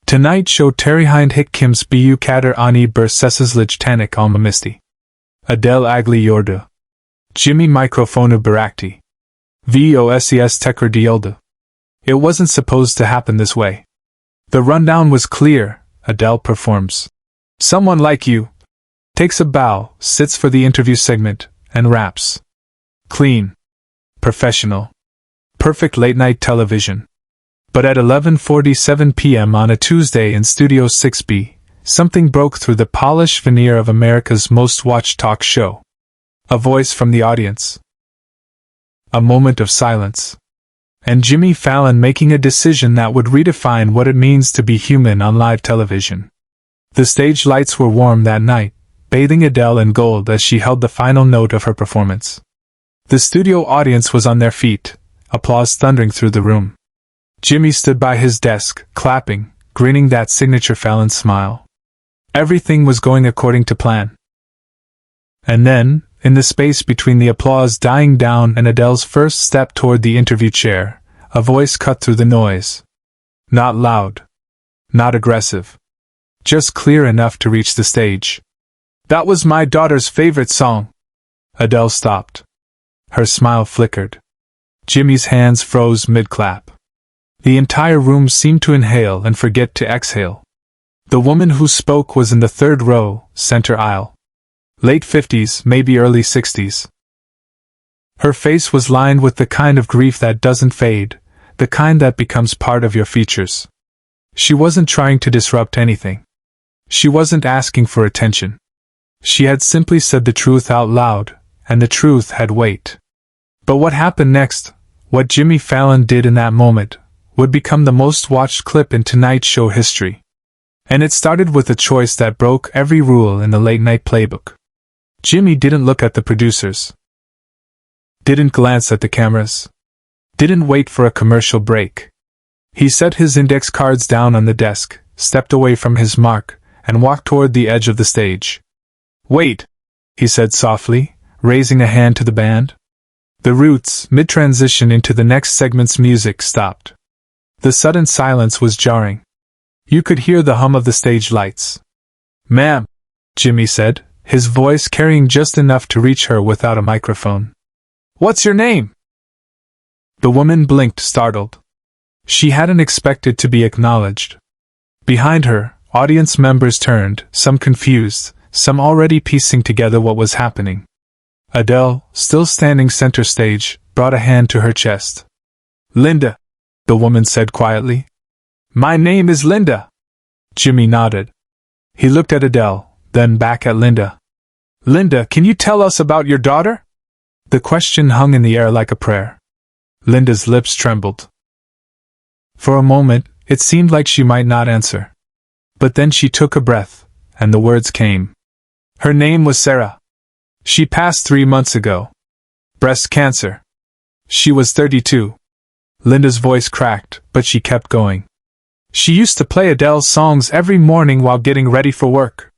Tonight show Terryhind Hik Kims Bu Kader Ani Bersesizlij Tanik Alma Misty. Adele Agli Yordu. Jimmy Microphonu Barakti. Voses Tekrar Dioldu. It wasn't supposed to happen this way. The rundown was clear. Adele performs Someone Like You, takes a bow, sits for the interview segment, and raps. Clean. Professional. Perfect late-night television. But at 11:47 p.m. on a Tuesday in Studio 6B, something broke through the polished veneer of America's most-watched talk show. A voice from the audience. A moment of silence. And Jimmy Fallon making a decision that would redefine what it means to be human on live television. The stage lights were warm that night, bathing Adele in gold as she held the final note of her performance. The studio audience was on their feet, applause thundering through the room. Jimmy stood by his desk, clapping, grinning that signature Fallon smile. Everything was going according to plan. And then, in the space between the applause dying down and Adele's first step toward the interview chair, a voice cut through the noise. Not loud. Not aggressive. Just clear enough to reach the stage. That was my daughter's favorite song. Adele stopped. Her smile flickered. Jimmy's hands froze mid-clap. The entire room seemed to inhale and forget to exhale. The woman who spoke was in the third row, center aisle. Late 50s, maybe early 60s. Her face was lined with the kind of grief that doesn't fade, the kind that becomes part of your features. She wasn't trying to disrupt anything. She wasn't asking for attention. She had simply said the truth out loud, and the truth had weight. But what happened next, what Jimmy Fallon did in that moment, would become the most watched clip in Tonight Show history. And it started with a choice that broke every rule in the late-night playbook. Jimmy didn't look at the producers. Didn't glance at the cameras. Didn't wait for a commercial break. He set his index cards down on the desk, stepped away from his mark, and walked toward the edge of the stage. Wait, he said softly, raising a hand to the band. The Roots, mid-transition into the next segment's music, stopped. The sudden silence was jarring. You could hear the hum of the stage lights. Ma'am, Jimmy said, his voice carrying just enough to reach her without a microphone. What's your name? The woman blinked, startled. She hadn't expected to be acknowledged. Behind her, audience members turned, some confused, some already piecing together what was happening. Adele, still standing center stage, brought a hand to her chest. Linda, the woman said quietly. My name is Linda. Jimmy nodded. He looked at Adele, then back at Linda. Linda, can you tell us about your daughter? The question hung in the air like a prayer. Linda's lips trembled. For a moment, it seemed like she might not answer. But then she took a breath, and the words came. Her name was Sarah. She passed 3 months ago. Breast cancer. She was 32. Linda's voice cracked, but she kept going. She used to play Adele's songs every morning while getting ready for work.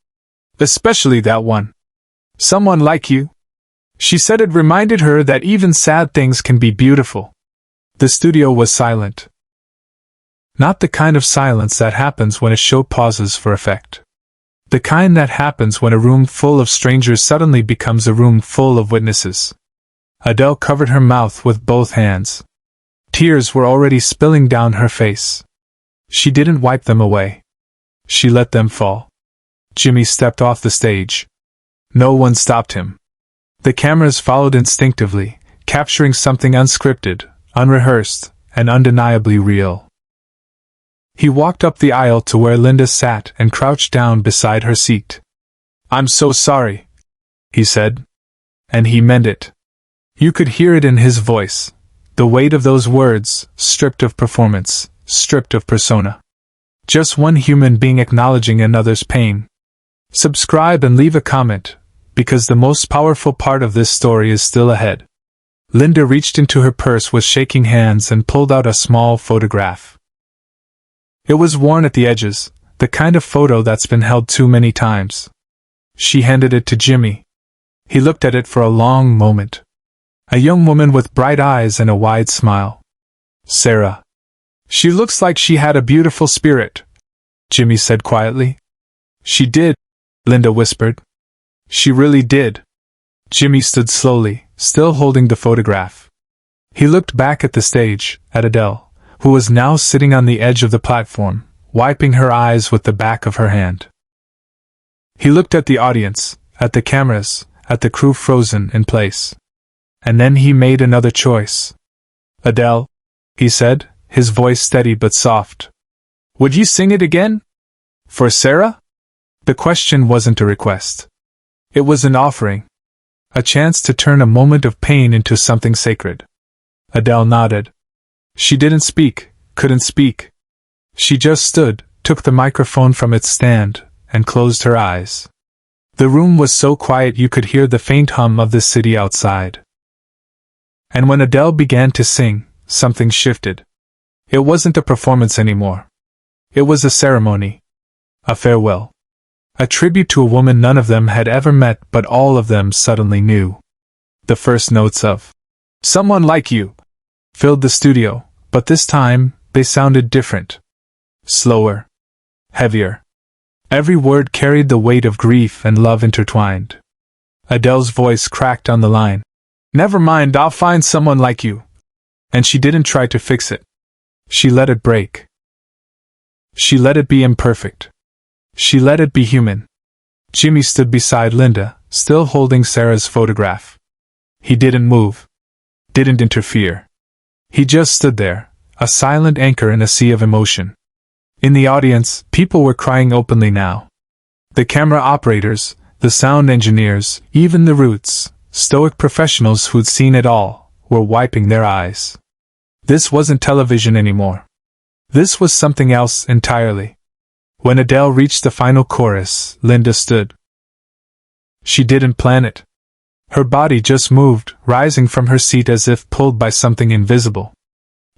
Especially that one. Someone Like You. She said it reminded her that even sad things can be beautiful. The studio was silent. Not the kind of silence that happens when a show pauses for effect. The kind that happens when a room full of strangers suddenly becomes a room full of witnesses. Adele covered her mouth with both hands. Tears were already spilling down her face. She didn't wipe them away. She let them fall. Jimmy stepped off the stage. No one stopped him. The cameras followed instinctively, capturing something unscripted, unrehearsed, and undeniably real. He walked up the aisle to where Linda sat and crouched down beside her seat. I'm so sorry, he said. And he meant it. You could hear it in his voice. The weight of those words, stripped of performance, stripped of persona. Just one human being acknowledging another's pain. Subscribe and leave a comment, because the most powerful part of this story is still ahead. Linda reached into her purse with shaking hands and pulled out a small photograph. It was worn at the edges, the kind of photo that's been held too many times. She handed it to Jimmy. He looked at it for a long moment. A young woman with bright eyes and a wide smile. Sarah. She looks like she had a beautiful spirit. Jimmy said quietly. She did, Linda whispered. She really did. Jimmy stood slowly, still holding the photograph. He looked back at the stage, at Adele, who was now sitting on the edge of the platform, wiping her eyes with the back of her hand. He looked at the audience, at the cameras, at the crew frozen in place. And then he made another choice. Adele, he said, his voice steady but soft. Would you sing it again? For Sarah? The question wasn't a request. It was an offering. A chance to turn a moment of pain into something sacred. Adele nodded. She didn't speak, couldn't speak. She just stood, took the microphone from its stand, and closed her eyes. The room was so quiet you could hear the faint hum of the city outside. And when Adele began to sing, something shifted. It wasn't a performance anymore. It was a ceremony. A farewell. A tribute to a woman none of them had ever met but all of them suddenly knew. The first notes of "Someone Like You" filled the studio, but this time, they sounded different. Slower. Heavier. Every word carried the weight of grief and love intertwined. Adele's voice cracked on the line. Never mind, I'll find someone like you. And she didn't try to fix it. She let it break. She let it be imperfect. She let it be human. Jimmy stood beside Linda, still holding Sarah's photograph. He didn't move. Didn't interfere. He just stood there, a silent anchor in a sea of emotion. In the audience, people were crying openly now. The camera operators, the sound engineers, even the Roots, stoic professionals who'd seen it all, were wiping their eyes. This wasn't television anymore. This was something else entirely. When Adele reached the final chorus, Linda stood. She didn't plan it. Her body just moved, rising from her seat as if pulled by something invisible.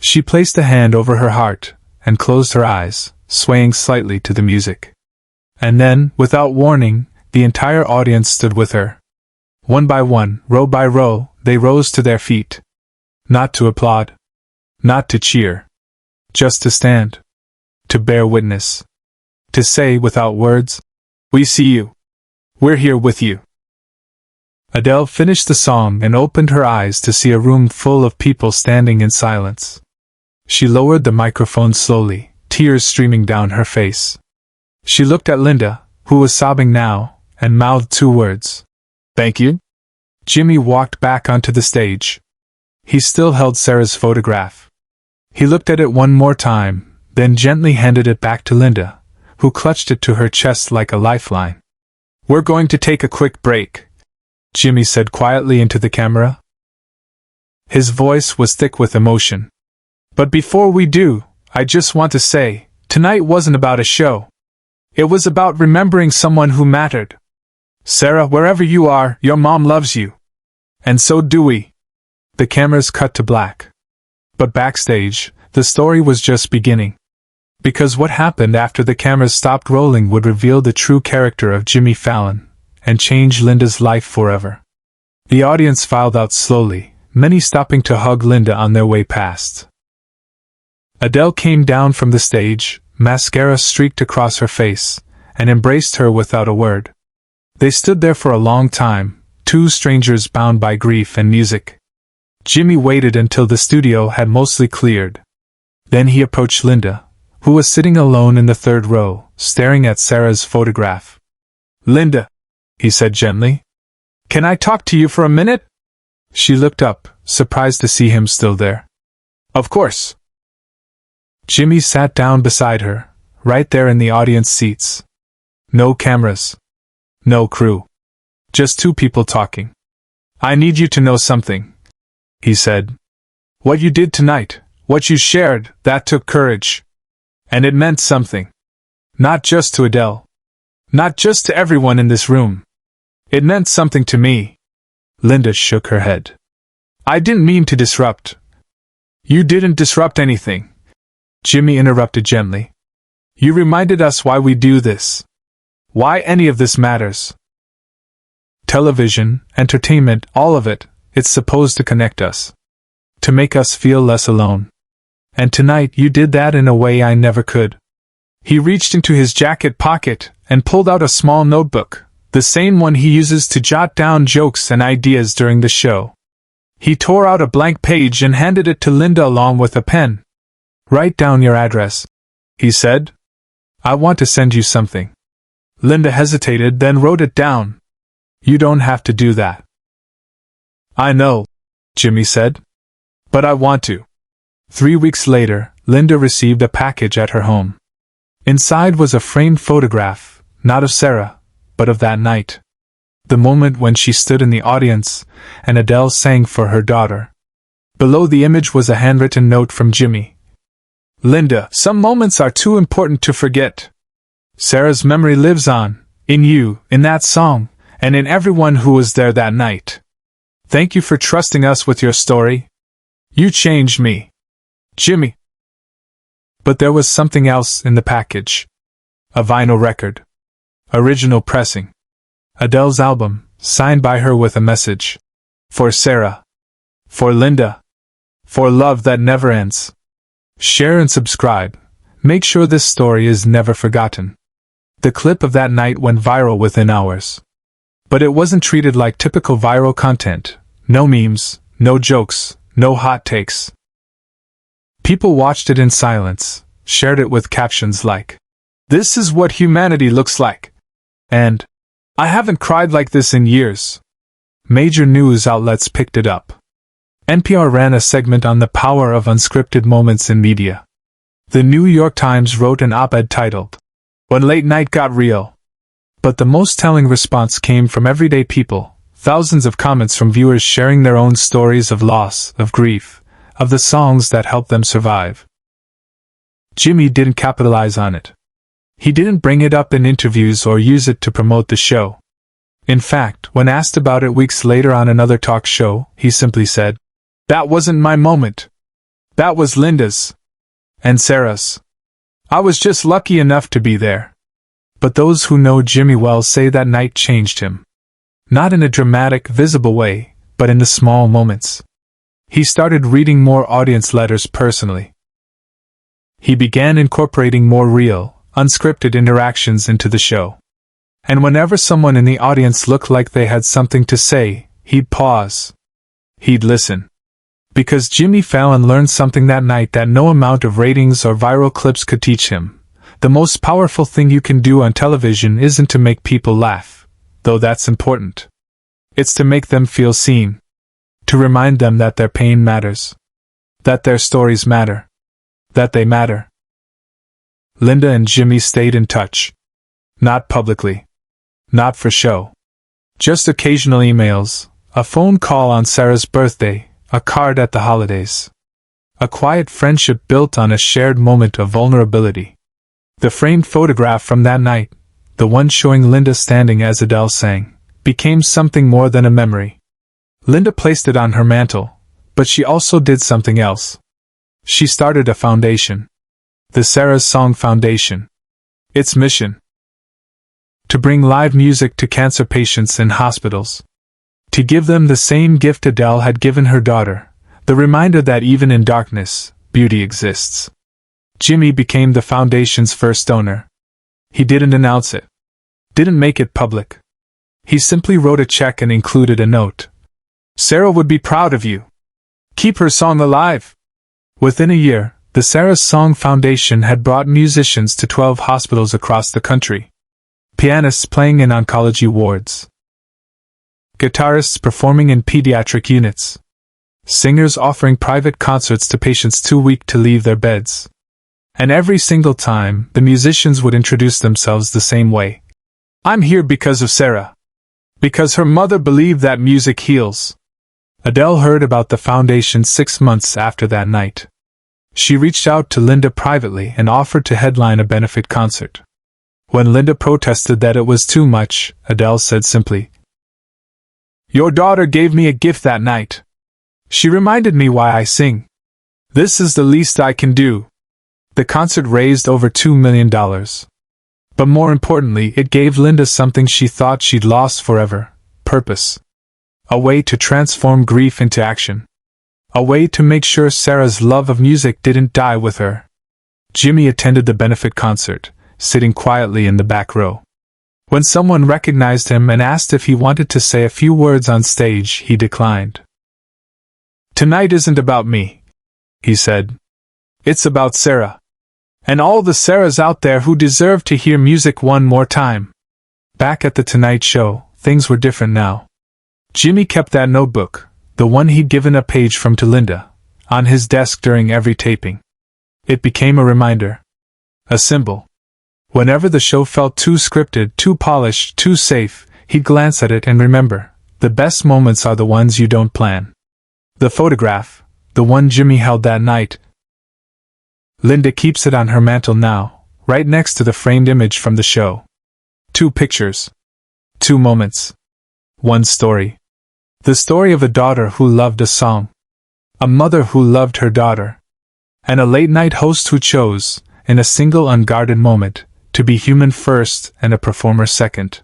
She placed a hand over her heart, and closed her eyes, swaying slightly to the music. And then, without warning, the entire audience stood with her. One by one, row by row, they rose to their feet. Not to applaud. Not to cheer. Just to stand. To bear witness. To say without words, "We see you. We're here with you." Adele finished the song and opened her eyes to see a room full of people standing in silence. She lowered the microphone slowly, tears streaming down her face. She looked at Linda, who was sobbing now, and mouthed two words. "Thank you." Jimmy walked back onto the stage. He still held Sarah's photograph. He looked at it one more time, then gently handed it back to Linda, who clutched it to her chest like a lifeline. "We're going to take a quick break," Jimmy said quietly into the camera. His voice was thick with emotion. "But before we do, I just want to say, tonight wasn't about a show. It was about remembering someone who mattered. Sarah, wherever you are, your mom loves you. And so do we." The cameras cut to black. But backstage, the story was just beginning. Because what happened after the cameras stopped rolling would reveal the true character of Jimmy Fallon, and change Linda's life forever. The audience filed out slowly, many stopping to hug Linda on their way past. Adele came down from the stage, mascara streaked across her face, and embraced her without a word. They stood there for a long time, two strangers bound by grief and music. Jimmy waited until the studio had mostly cleared. Then he approached Linda, who was sitting alone in the third row, staring at Sarah's photograph. "Linda," he said gently, "can I talk to you for a minute?" She looked up, surprised to see him still there. "Of course." Jimmy sat down beside her, right there in the audience seats. No cameras. No crew. Just two people talking. "I need you to know something," he said. "What you did tonight, what you shared, that took courage. And it meant something. Not just to Adele. Not just to everyone in this room. It meant something to me." Linda shook her head. "I didn't mean to disrupt." "You didn't disrupt anything," Jimmy interrupted gently. "You reminded us why we do this. Why any of this matters. Television, entertainment, all of it, it's supposed to connect us. To make us feel less alone. And tonight you did that in a way I never could. He reached into his jacket pocket and pulled out a small notebook, the same one he uses to jot down jokes and ideas during the show. He tore out a blank page and handed it to Linda along with a pen. "Write down your address," he said. "I want to send you something." Linda hesitated, then wrote it down. "You don't have to do that." "I know," Jimmy said. "But I want to." 3 weeks later, Linda received a package at her home. Inside was a framed photograph, not of Sarah, but of that night. The moment when she stood in the audience, and Adele sang for her daughter. Below the image was a handwritten note from Jimmy. "Linda, some moments are too important to forget. Sarah's memory lives on, in you, in that song, and in everyone who was there that night. Thank you for trusting us with your story. You changed me. Jimmy." But there was something else in the package. A vinyl record. Original pressing. Adele's album, signed by her with a message. For Sarah. For Linda. For love that never ends. Share and subscribe. Make sure this story is never forgotten. The clip of that night went viral within hours. But it wasn't treated like typical viral content. No memes, no jokes, no hot takes. People watched it in silence, shared it with captions like, "This is what humanity looks like," and "I haven't cried like this in years." Major news outlets picked it up. NPR ran a segment on the power of unscripted moments in media. The New York Times wrote an op-ed titled, "When Late Night Got Real." But the most telling response came from everyday people, thousands of comments from viewers sharing their own stories of loss, of grief, of the songs that helped them survive. Jimmy didn't capitalize on it. He didn't bring it up in interviews or use it to promote the show. In fact, when asked about it weeks later on another talk show, he simply said, "That wasn't my moment. That was Linda's. And Sarah's. I was just lucky enough to be there." But those who know Jimmy well say that night changed him. Not in a dramatic, visible way, but in the small moments. He started reading more audience letters personally. He began incorporating more real, unscripted interactions into the show. And whenever someone in the audience looked like they had something to say, he'd pause. He'd listen. Because Jimmy Fallon learned something that night that no amount of ratings or viral clips could teach him. The most powerful thing you can do on television isn't to make people laugh, though that's important. It's to make them feel seen. To remind them that their pain matters. That their stories matter. That they matter. Linda and Jimmy stayed in touch. Not publicly. Not for show. Just occasional emails, a phone call on Sarah's birthday, a card at the holidays. A quiet friendship built on a shared moment of vulnerability. The framed photograph from that night, the one showing Linda standing as Adele sang, became something more than a memory. Linda placed it on her mantle, but she also did something else. She started a foundation. The Sarah's Song Foundation. Its mission: to bring live music to cancer patients in hospitals. To give them the same gift Adele had given her daughter, the reminder that even in darkness, beauty exists. Jimmy became the foundation's first donor. He didn't announce it. Didn't make it public. He simply wrote a check and included a note. "Sarah would be proud of you. Keep her song alive." Within a year, the Sarah's Song Foundation had brought musicians to 12 hospitals across the country. Pianists playing in oncology wards. Guitarists performing in pediatric units. Singers offering private concerts to patients too weak to leave their beds. And every single time, the musicians would introduce themselves the same way. "I'm here because of Sarah. Because her mother believed that music heals." Adele heard about the foundation 6 months after that night. She reached out to Linda privately and offered to headline a benefit concert. When Linda protested that it was too much, Adele said simply, "Your daughter gave me a gift that night. She reminded me why I sing. This is the least I can do." The concert raised over $2 million. But more importantly, it gave Linda something she thought she'd lost forever: purpose. A way to transform grief into action. A way to make sure Sarah's love of music didn't die with her. Jimmy attended the benefit concert, sitting quietly in the back row. When someone recognized him and asked if he wanted to say a few words on stage, he declined. "Tonight isn't about me," he said. "It's about Sarah. And all the Sarahs out there who deserve to hear music one more time." Back at the Tonight Show, things were different now. Jimmy kept that notebook, the one he'd given a page from to Linda, on his desk during every taping. It became a reminder. A symbol. Whenever the show felt too scripted, too polished, too safe, he'd glance at it and remember, the best moments are the ones you don't plan. The photograph, the one Jimmy held that night. Linda keeps it on her mantle now, right next to the framed image from the show. 2 pictures. 2 moments. 1 story. The story of a daughter who loved a song. A mother who loved her daughter. And a late-night host who chose, in a single unguarded moment, to be human first and a performer second.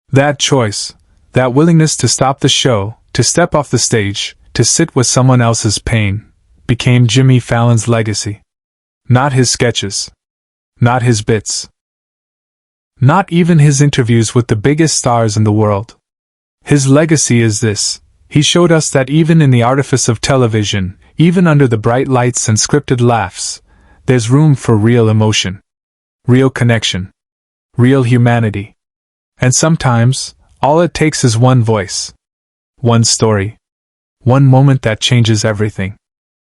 That choice, that willingness to stop the show, to step off the stage, to sit with someone else's pain, became Jimmy Fallon's legacy. Not his sketches. Not his bits. Not even his interviews with the biggest stars in the world. His legacy is this: he showed us that even in the artifice of television, even under the bright lights and scripted laughs, there's room for real emotion. Real connection. Real humanity. And sometimes, all it takes is one voice. One story. One moment that changes everything.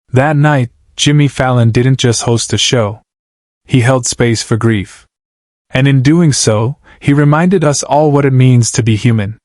That night, Jimmy Fallon didn't just host a show. He held space for grief. And in doing so, he reminded us all what it means to be human.